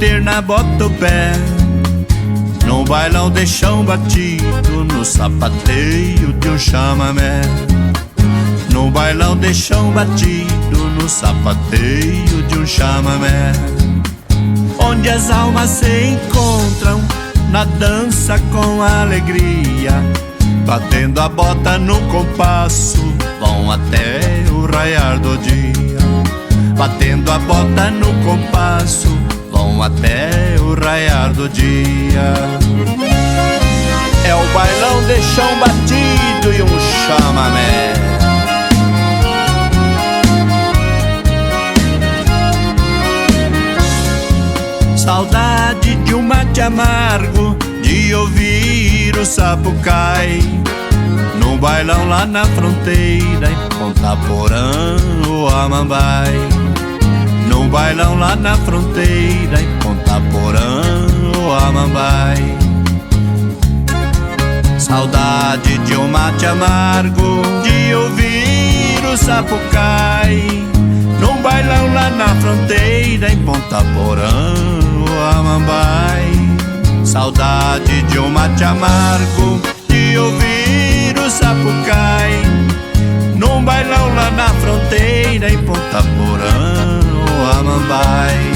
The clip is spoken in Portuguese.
moderna bota o pé no bailão de chão batido, no sapateio de um chamamé. No bailão de chão batido, no sapateio de um chamamé. Onde as almas se encontram na dança com alegria, batendo a bota no compasso, vão até o raiar do dia. Batendo a bota no compasso, vão até o raiar do dia. É o bailão de chão batido e um chamamé. Saudade de um mate amargo, de ouvir o sapucai no bailão lá na fronteira, em Ponta Porã ou Amambai. No bailão lá na fronteira, em Ponta Porã ou Amambai. Saudade de um mate amargo, de ouvir o sapucai num bailão lá na fronteira, em Ponta Porã ou Amambai. Saudade de um mate amargo, de ouvir o sapucai num bailão lá na fronteira, em Ponta Porã ou Amambai.